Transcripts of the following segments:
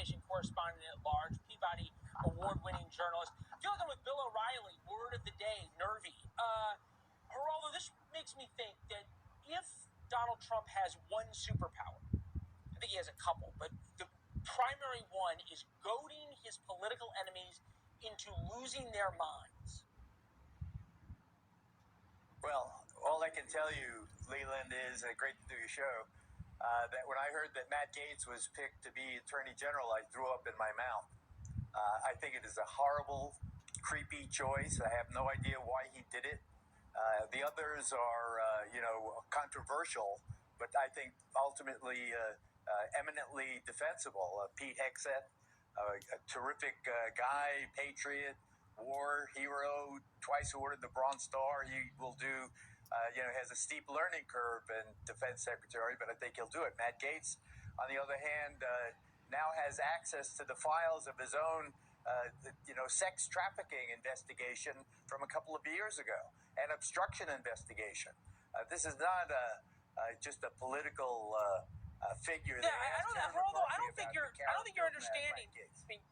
Station correspondent at large, Peabody award-winning journalist. Talking with Bill O'Reilly, word of the day, nervy. Geraldo, this makes me think that if Donald Trump has one superpower, I think he has a couple, but the primary one is goading his political enemies into losing their minds. Well, all I can tell you, Leland, is great to do your show. That when I heard that Matt Gaetz was picked to be Attorney General, I threw up in my mouth. I think it is a horrible, creepy choice. I have no idea why he did it. The others are, controversial, but I think ultimately eminently defensible. Pete Hegseth, a terrific guy, patriot, war hero, twice awarded the Bronze Star. He will do, has a steep learning curve in defense secretary, but I think he'll do it. Matt Gaetz, on the other hand, now has access to the files of his own, sex trafficking investigation from a couple of years ago, an obstruction investigation. This is not just a political figure. Yeah, I don't think you're understanding. I mean,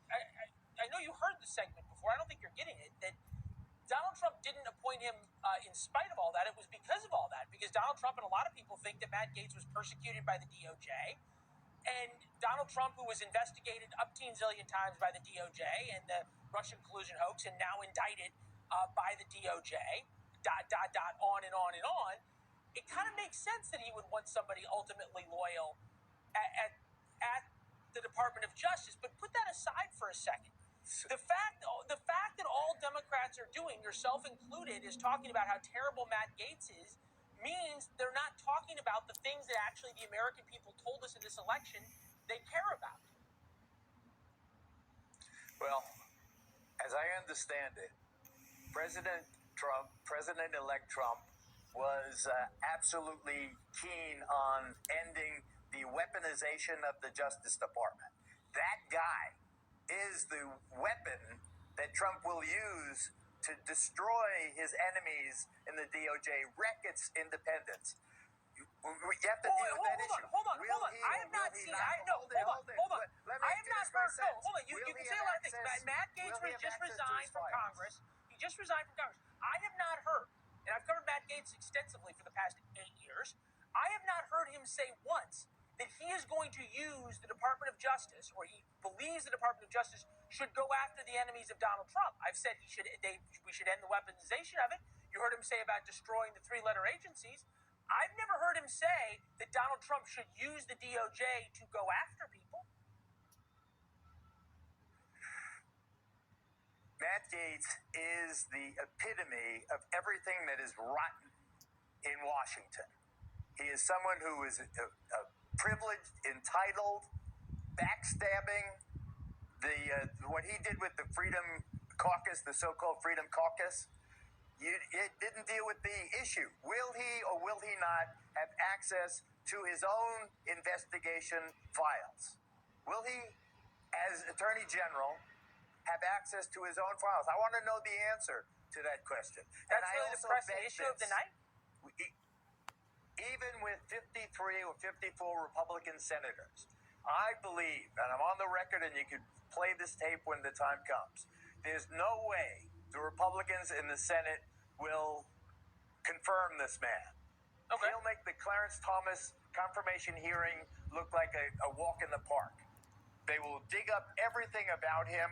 I know you heard the segment before. I don't think you're getting it. That Donald Trump didn't appoint him in spite of all that. It was because of all that. Because Donald Trump and a lot of people think that Matt Gaetz was persecuted by the DOJ. And Donald Trump, who was investigated upteen zillion times by the DOJ and the Russian collusion hoax and now indicted by the DOJ, on and on and on, it kind of makes sense that he would want somebody ultimately loyal at the Department of Justice. But put that aside for a second. The fact that all Democrats are doing, yourself included, is talking about how terrible Matt Gaetz is, means they're not talking about the things that actually the American people told us in this election they care about. Well, as I understand it, President-elect Trump, was absolutely keen on ending the weaponization of the Justice Department. That guy is the weapon that Trump will use to destroy his enemies in the DOJ, wreck its independence. You have to deal with that issue. Hold on. I have not seen. Hold on. I have not heard. No, hold on. You can say a lot of things. Matt Gaetz just resigned from Congress. He just resigned from Congress. I have not heard, and I've covered Matt Gaetz extensively for the past 8 years. I have not heard him say once that he is going to use the Department of Justice, or he believes the Department of Justice should go after the enemies of Donald Trump. I've said we should end the weaponization of it. You heard him say about destroying the 3-letter agencies. I've never heard him say that Donald Trump should use the DOJ to go after people. Matt Gaetz is the epitome of everything that is rotten in Washington. He is someone who is privileged, entitled, backstabbing. What he did with the Freedom Caucus, the so-called Freedom Caucus, it didn't deal with the issue. Will he or will he not have access to his own investigation files? Will he, as Attorney General, have access to his own files? I want to know the answer to that question. That's really the pressing issue of the night? Even with 53 or 54 Republican senators, I believe, and I'm on the record and you can play this tape when the time comes, there's no way the Republicans in the Senate will confirm this man. Okay. He'll make the Clarence Thomas confirmation hearing look like a walk in the park. They will dig up everything about him.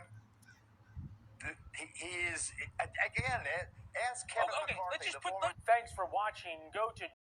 He is, again, ask Kevin McCarthy. Thanks for watching. Go to